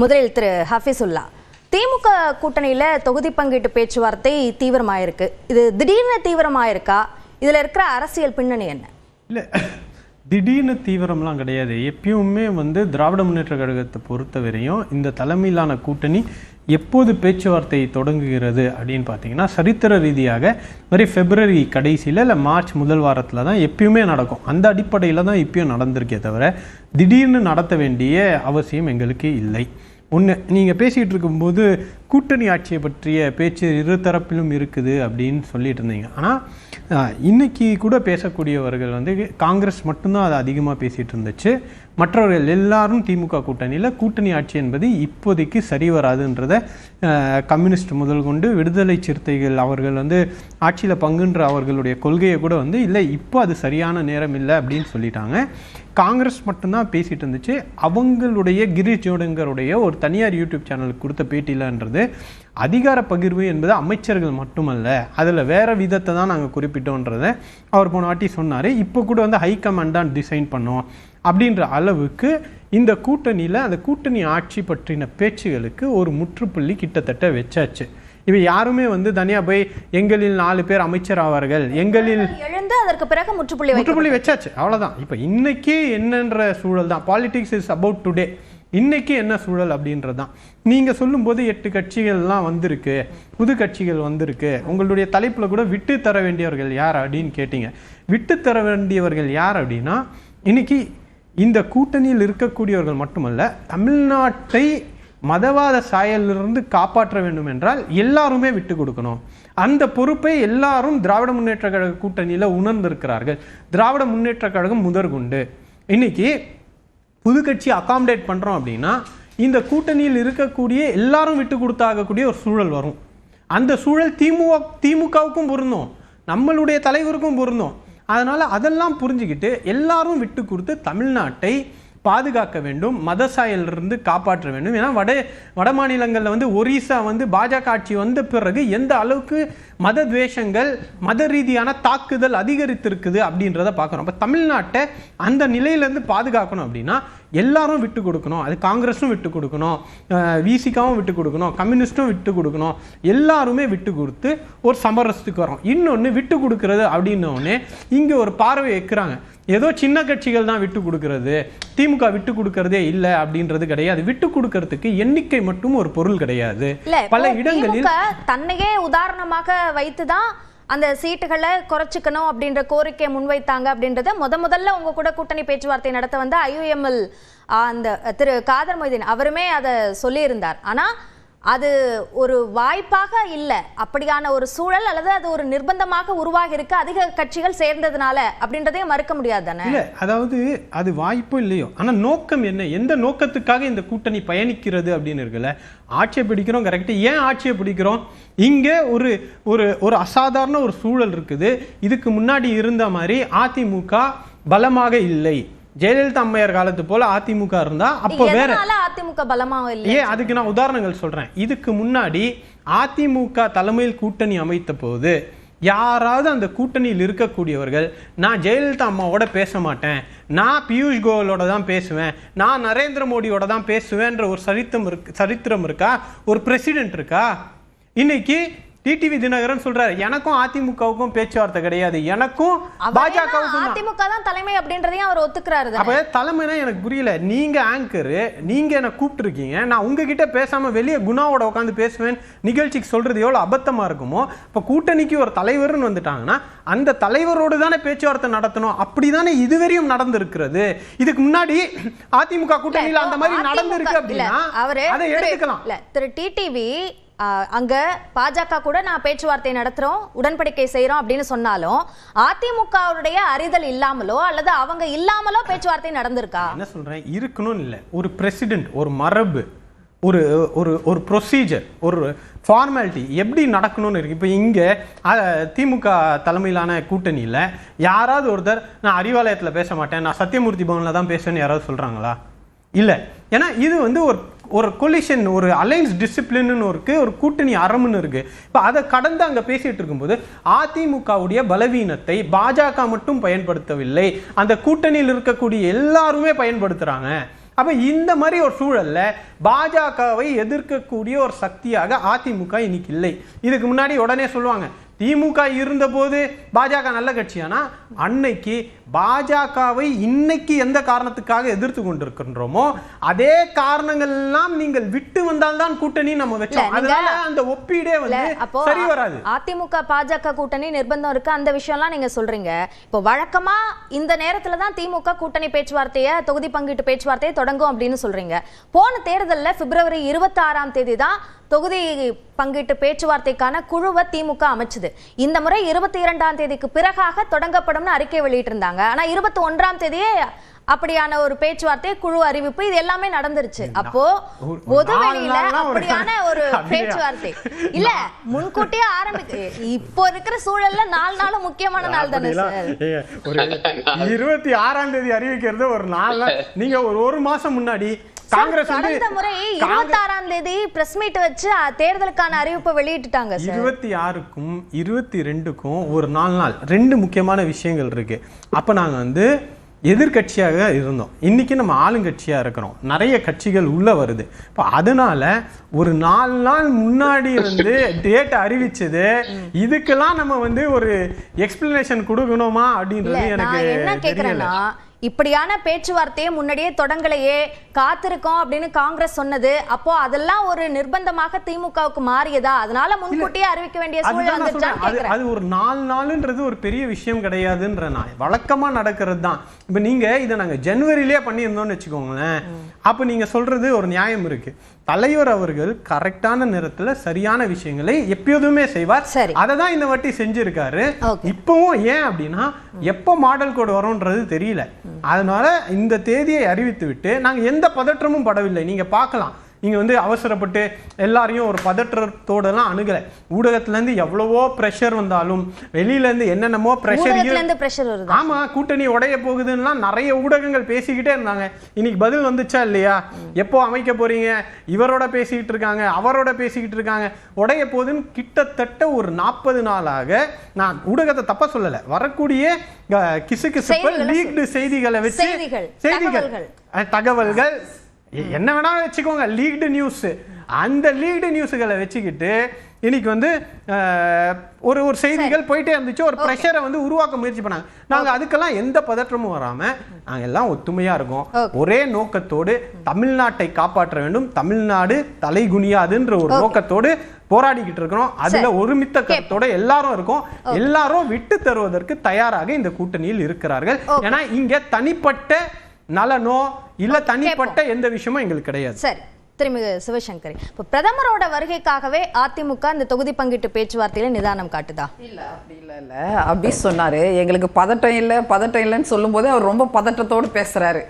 முதலில் திரு ஹஃபீசுல்லா, திமுக கூட்டணியில தொகுதி பங்கீட்டு பேச்சுவார்த்தை தீவிரமாயிருக்கு. இது திடீர்னு தீவிரமாயிருக்கா? இதுல இருக்கிற அரசியல் பின்னணி என்ன? இல்லை, திடீர்னு தீவிரம்லாம் கிடையாது. எப்பயுமே திராவிட முன்னேற்ற கழகத்தை பொறுத்தவரையும் இந்த தலைமையிலான கூட்டணி எப்போது பேச்சுவார்த்தை தொடங்குகிறது அப்படின்னு பார்த்தீங்கன்னா, சரித்திர ரீதியாக மாதிரி பிப்ரவரி கடைசியில் இல்லை மார்ச் முதல் வாரத்தில் தான் எப்பயுமே நடக்கும். அந்த அடிப்படையில் தான் இப்பயும் நடந்திருக்கே தவிர திடீர்னு நடத்த வேண்டிய அவசியம் எங்களுக்கு இல்லை. ஒன்று, நீங்கள் பேசிகிட்டு இருக்கும்போது கூட்டணி ஆட்சியை பற்றிய பேச்சு இரு தரப்பிலும் இருக்குது அப்படின்னு சொல்லிட்டு இருந்தீங்க. ஆனால் இன்றைக்கி கூட பேசக்கூடியவர்கள் காங்கிரஸ் மட்டும்தான் அதை அதிகமாக பேசிகிட்டு இருந்துச்சு. மற்றவர்கள் எல்லாரும் திமுக கூட்டணியில் கூட்டணி ஆட்சி என்பது இப்போதைக்கு சரி வராதுன்றதை கம்யூனிஸ்ட் முதல் கொண்டு விடுதலை சிறுத்தைகள் அவர்கள் ஆட்சியில் பங்குன்ற அவர்களுடைய கொள்கையை கூட இல்லை, இப்போ அது சரியான நேரம் இல்லை அப்படின்னு சொல்லிட்டாங்க. காங்கிரஸ் மட்டும்தான் பேசிகிட்டு இருந்துச்சு. அவங்களுடைய கிரீஷ் ஜோடங்கருடைய ஒரு தனியார் யூடியூப் சேனலுக்கு கொடுத்த பேட்டியிலன்றது அதிகார பகிர்வு என்பது அமைச்சர்கள் மட்டுமல்ல, அதில் வேறு விதத்தை தான் நாங்கள் குறிப்பிட்டோன்றதை அவர் போன வாட்டி சொன்னார். இப்போ கூட ஹைகமாண்ட் தான் டிசைன் பண்ணோம் அப்படின்ற அளவுக்கு இந்த கூட்டணியில் அந்த கூட்டணி ஆட்சி பற்றின பேச்சுகளுக்கு ஒரு முற்றுப்புள்ளி கிட்டத்தட்ட வச்சாச்சு. இவை யாருமே தனியா போய் எங்களில் 4 பேர் அமைச்சர் ஆவார்கள், எங்களில் எழுந்து அதற்கு பிறகு முற்றுப்புள்ளி வச்சாச்சு, அவ்வளவுதான். இப்ப இன்னைக்கு என்னன்ற சூழல் தான். Politics is about today. இன்னைக்கு என்ன சூழல் அப்படின்றது தான். நீங்க சொல்லும்போது 8 கட்சிகள்லாம் வந்திருக்கு, புது கட்சிகள் வந்திருக்கு. உங்களுடைய தலைப்புல கூட விட்டு தர வேண்டியவர்கள் யார் அப்படின்னு கேட்டீங்க. விட்டு தர வேண்டியவர்கள் யார் அப்படின்னா, இன்னைக்கு இந்த கூட்டணியில் இருக்கக்கூடியவர்கள் மட்டுமல்ல, தமிழ்நாட்டை மதவாத சாயலிலிருந்து காப்பாற்ற வேண்டும் என்றால் எல்லாருமே விட்டு கொடுக்கணும். அந்த பொறுப்பை எல்லாரும் திராவிட முன்னேற்ற கழக கூட்டணியில் உணர்ந்திருக்கிறார்கள். திராவிட முன்னேற்ற கழகம் முதற்கொண்டு இன்னைக்கு புது கட்சி அகாமடேட் பண்ணுறோம் அப்படின்னா இந்த கூட்டணியில் இருக்கக்கூடிய எல்லாரும் விட்டு கொடுத்தாகக்கூடிய ஒரு சூழல் வரும். அந்த சூழல் திமுகவுக்கும் பொருந்தும், நம்மளுடைய தலைவருக்கும் பொருந்தும். அதனால் அதெல்லாம் புரிஞ்சுக்கிட்டு எல்லாரும் விட்டு கொடுத்து தமிழ்நாட்டை பாதுகாக்க வேண்டும், மத சாயலிருந்து காப்பாற்ற வேண்டும். ஏன்னா வட மாநிலங்களில் ஒரிசா பாஜக ஆட்சி வந்த பிறகு எந்த அளவுக்கு மத துவேஷங்கள் மத ரீதியான தாக்குதல் அதிகரித்திருக்குது அப்படின்றத பார்க்குறோம். அப்போ தமிழ்நாட்டை அந்த நிலையிலேருந்து பாதுகாக்கணும் அப்படின்னா எல்லாரும் விட்டு கொடுக்கணும். அது காங்கிரஸும் விட்டு கொடுக்கணும், விசிகாவும் விட்டு கொடுக்கணும், கம்யூனிஸ்டும் விட்டு கொடுக்கணும். எல்லாருமே விட்டு கொடுத்து ஒரு சமரசத்துக்கு வரோம். இன்னொன்று, விட்டு கொடுக்கறது அப்படின்னோடனே இங்கே ஒரு பார்வை வைக்கிறாங்க, ஏதோ சின்ன கட்சிகள் தான் விட்டு கொடுக்கறது, திமுக விட்டு கொடுக்கறதே இல்லை அப்படின்றது கிடையாது. விட்டு கொடுக்கறதுக்கு எண்ணிக்கை மட்டும் ஒரு பொருள் கிடையாது. பல இடங்களில் தன்னையே உதாரணமாக வைத்துதான் அந்த சீட்டுகளை குறைச்சிக்கணும் அப்படின்ற கோரிக்கை முன்வைத்தாங்க அப்படின்றத முதல்ல உங்க கூட கூட்டணி பேச்சுவார்த்தை நடத்த IUML அந்த திரு காதர் மொய்தீன் அவருமே அதை சொல்லியிருந்தார். ஆனா அது ஒரு வாய்ப்பாக இல்லை, அப்படியான ஒரு சூழல் அல்லது அது ஒரு நிர்பந்தமாக உருவாகி இருக்கு அதிக கட்சிகள் சேர்ந்ததுனால அப்படின்றதையும் மறுக்க முடியாது தானே? இல்லை, அதாவது அது வாய்ப்போ இல்லையோ, ஆனால் நோக்கம் என்ன, எந்த நோக்கத்துக்காக இந்த கூட்டணி பயணிக்கிறது அப்படின்னு இருக்குல்ல. ஆட்சியை பிடிக்கிறோம், கரெக்டு. ஏன் ஆட்சியை பிடிக்கிறோம்? இங்கே ஒரு ஒரு ஒரு அசாதாரண ஒரு சூழல் இருக்குது. இதுக்கு முன்னாடி இருந்த மாதிரி அதிமுக பலமாக இல்லை. ஜெயலலிதா அம்மையார் காலத்து போல அதிமுக இருந்தா அப்ப வேற. அதிமுக பலமாக இல்லை. அதுக்கு நான் உதாரணங்கள் சொல்றேன். இதுக்கு முன்னாடி அதிமுக தலைமையில் கூட்டணி அமைத்த போது யாராவது அந்த கூட்டணியில் இருக்கக்கூடியவர்கள், நான் ஜெயலலிதா அம்மாவோட பேச மாட்டேன், நான் பியூஷ் கோயலோட தான் பேசுவேன், நான் நரேந்திர மோடியோட தான் பேசுவேன்ற ஒரு சரித்திரம் இருக்கா? ஒரு பிரசிடென்ட் இருக்கா? இன்னைக்கு டிடிவி தினகரன் சொல்றாரு, எனக்கும் அதிமுகவுக்கும் பேச்சுவார்த்தை கிடையாது, எனக்கும் பாஜகவுக்கும். அதிமுக தான் தலைமை அப்படின்றதையும் அவர் ஒத்துக்கிறாரு. அப்ப தலைமைனா எனக்கு புரியல. நீங்க ஆங்கரு, நீங்க என்ன கூப்பிட்டு இருக்கீங்க, நான் உங்ககிட்ட பேசாம வெளியே குணாவோட உட்காந்து பேசுவேன் நிகழ்ச்சிக்கு சொல்றது எவ்வளவு அபத்தமா இருக்குமோ. இப்ப கூட்டணிக்கு ஒரு தலைவர்னு வந்துட்டாங்கன்னா அந்த தலைவரோடு தானே பேச்சுவார்த்தை நடத்தணும். அப்படிதானே இதுவரையும் நடந்திருக்கிறது. இதுக்கு முன்னாடி அதிமுக கூட்டணியில அந்த மாதிரி நடந்திருக்கு அப்படின்னா அதை எடுத்துக்கலாம். திரு டிடிவி அங்க பாஜக கூட நான் பேச்சுவார்த்தை நடத்துறோம், உடன்படிக்கை செய்யறோம் அப்படின்னு சொன்னாலும் அதிமுகவுடைய அறிதல் இல்லாமலோ அல்லது அவங்க இல்லாமலோ பேச்சுவார்த்தை நடந்திருக்கா? என்ன சொல்றேன், இருக்கணும் இல்ல, ஒரு பிரசிடென்ட், ஒரு மரபு, ஒரு ஒரு ஒரு ப்ரொசீஜர், ஒரு ஃபார்மாலிட்டி எப்படி நடக்கணும்னு இருக்கு. இப்போ இங்கே திமுக தலைமையிலான கூட்டணியில் யாராவது ஒருத்தர் நான் அறிவாலயத்தில் பேச மாட்டேன், நான் சத்தியமூர்த்தி பவனில் தான் பேசுவேன்னு யாராவது சொல்கிறாங்களா? இல்லை. ஏன்னா இது ஒரு ஒரு கொலிஷன், ஒரு அலைன்ஸ் டிசிப்ளின்னு இருக்கு, ஒரு கூட்டணி அறம்னு இருக்கு. இப்போ அதை கடந்து அங்கே பேசிட்டு இருக்கும்போது அதிமுகவுடைய பலவீனத்தை பாஜக மட்டும் பயன்படுத்தவில்லை, அந்த கூட்டணியில் இருக்கக்கூடிய எல்லாருமே பயன்படுத்துறாங்க. அப்ப இந்த மாதிரி ஒரு சூழல்ல பாஜகவை எதிர்க்கக்கூடிய ஒரு சக்தியாக அதிமுக இன்னைக்கு இல்லை. இதுக்கு முன்னாடி உடனே சொல்லுவாங்க திமுக இருந்த போது பாஜக நல்ல கட்சியானா, அன்னைக்கு பாஜகவை இன்னைக்கு எந்த காரணத்துக்காக எதிர்த்து கொண்டிருக்கின்றோமோ அதே காரணங்கள் எல்லாம் நீங்கள் விட்டு வந்தால்தான் கூட்டணி நம்ம வச்சோம். அதனால அந்த ஒப்பீடே வந்து சரி வராது. அதிமுக பாஜக கூட்டணி நிர்பந்தம் இருக்கு, அந்த விஷயம்லாம் நீங்க சொல்றீங்க. இப்போ வழக்கமா இந்த நேரத்துல தான் திமுக கூட்டணி பேச்சுவார்த்தையை, தொகுதி பங்கீட்டு பேச்சுவார்த்தையை தொடங்கும் அப்படின்னு சொல்றீங்க. போன தேர்தலில் பிப்ரவரி 26ஆம் தேதி தான் தொகுதி பங்கீட்டு பேச்சுவார்த்தைக்கான குழுவை திமுக அமைச்சது. இந்த முறை 22ஆம் தேதிக்கு பிறகாக தொடங்கப்படும் அறிக்கை வெளியிட்டிருந்தாங்க. ஆனா 21ஆம் தேதியே அப்படியான ஒரு பேச்சுவார்த்தை, குழு அறிவிப்பு, இது எல்லாமே நடந்துருச்சு. அப்போ பொதுவெளியில அப்படியான ஒரு பேச்சுவார்த்தை இல்ல, முன்கூட்டியே இப்போ இருக்கிற சூழல்ல 4 நாளும் முக்கியமான நாள் தானே சார். 26ஆம் தேதி அறிவிக்கிறது ஒரு நாள். நீங்க ஒரு மாசம் முன்னாடி காங்கிரஸ் கடந்த முறை 26ஆம் தேதி பிரஸ் மீட் வச்சு தேர்தலுக்கான அறிவிப்பை வெளியிட்டாங்க. 26க்கும் 22க்கும் ஒரு 4 நாள் 2 முக்கியமான விஷயங்கள் இருக்கு. அப்ப நாங்க வந்து எதிர்கட்சியாக இருந்தோம், இன்னைக்கு நம்ம ஆளுங்கட்சியா இருக்கிறோம், நிறைய கட்சிகள் உள்ள வருது. இப்போ அதனால ஒரு 4 நாள் முன்னாடி வந்து டேட் அறிவிச்சது, இதுக்கெல்லாம் நம்ம வந்து ஒரு எக்ஸ்பிளனேஷன் கொடுக்கணுமா அப்படின்றது எனக்கு என்ன கேக்குறேன்னா, இப்படியான பேச்சுவார்த்தையை முன்னாடியே தொடங்கலையே, காத்திருக்கோம் அப்படின்னு காங்கிரஸ் சொன்னது, அப்போ அதெல்லாம் ஒரு நிர்பந்தமாக திமுகவுக்கு மாறியதா? அதனால முன்கூட்டியே அறிவிக்க வேண்டிய சூழல் வந்துருச்சான்னு. அது ஒரு 4 நாளுன்றது ஒரு பெரிய விஷயம் கிடையாதுன்ற, நான் வழக்கமா நடக்கிறது தான். இப்ப நீங்க இதை நாங்க ஜனவரியிலே பண்ணியிருந்தோம்னு வச்சுக்கோங்களேன், அப்ப நீங்க சொல்றது ஒரு நியாயம் இருக்கு. தலைவர் அவர்கள் கரெக்டான நேரத்துல சரியான விஷயங்களை எப்போதுமே செய்வார். அதை தான் இந்த வாட்டி செஞ்சிருக்காரு. இப்பவும் ஏன் அப்படின்னா எப்போ மாடல் கோட் வரும்ன்றது தெரியல. அதனால இந்த தேதியை அறிவித்து விட்டு நாங்க எந்த பதற்றமும் படவில்லை. நீங்க பார்க்கலாம், நீங்க வந்து அவசரப்பட்டு எல்லாரையும் ஒரு பதற்றத்தோடலாம் அணுகல. ஊடகத்துல இருந்து எவ்வளவோ பிரஷர் வந்தாலும், வெளியில இருந்து என்னென்னமோ பிரஷர், ஆமா கூட்டணி உடைய போகுதுன்னா நிறைய ஊடகங்கள் பேசிக்கிட்டே இருந்தாங்க. இன்னைக்கு பதில் வந்துச்சா இல்லையா? எப்போ அமைக்க போறீங்க, இவரோட பேசிக்கிட்டு இருக்காங்க, அவரோட பேசிக்கிட்டு இருக்காங்க, உடைய போகுதுன்னு கிட்டத்தட்ட ஒரு 40 நாளாக, நான் ஊடகத்தை தப்பா சொல்லல, வரக்கூடிய கிசுகிசுப்பு லீக்டு செய்திகளை வச்சு, செய்திகள் தகவல்கள் என்ன வேணாலும் வச்சுக்கோங்க, லீக்டு நியூஸ், அந்த லீக்டு நியூஸ்களை வச்சுக்கிட்டு இன்னைக்கு வந்து ஒரு செய்திகள் போயிட்டே இருந்துச்சு. ஒரு பிரஷரை வந்து உருவாக்க முயற்சி பண்ணாங்க. நாங்க அதுக்கெல்லாம் எந்த பதற்றமும் வராம நாங்க எல்லாம் ஒத்துமையா இருக்கோம். ஒரே நோக்கத்தோடு தமிழ்நாட்டை காப்பாற்ற வேண்டும், தமிழ்நாடு தலைகுனியாதுன்ற ஒரு நோக்கத்தோடு போராடிக்கிட்டு இருக்கிறோம். அதுல ஒருமித்த கருத்தோட எல்லாரும் இருக்கோம். எல்லாரும் விட்டு தருவதற்கு தயாராக இந்த கூட்டணியில் இருக்கிறார்கள். ஏன்னா இங்க தனிப்பட்ட நலனோ இல்ல தனிப்பட்ட எந்த விஷயமும் எங்களுக்கு கிடையாது. சரி, திருமிகு சிவசங்கரி, இப்போ பிரதமரோட வருகைக்காகவே அதிமுக இந்த தொகுதி பங்கீட்டு பேச்சுவார்த்தையில நிதானம் காட்டுதா? இல்ல அப்படி இல்ல அப்படி சொன்னாரு. எங்களுக்கு பதட்டம் இல்லைன்னு சொல்லும் போது அவர் ரொம்ப பதட்டத்தோடு பேசுறாரு.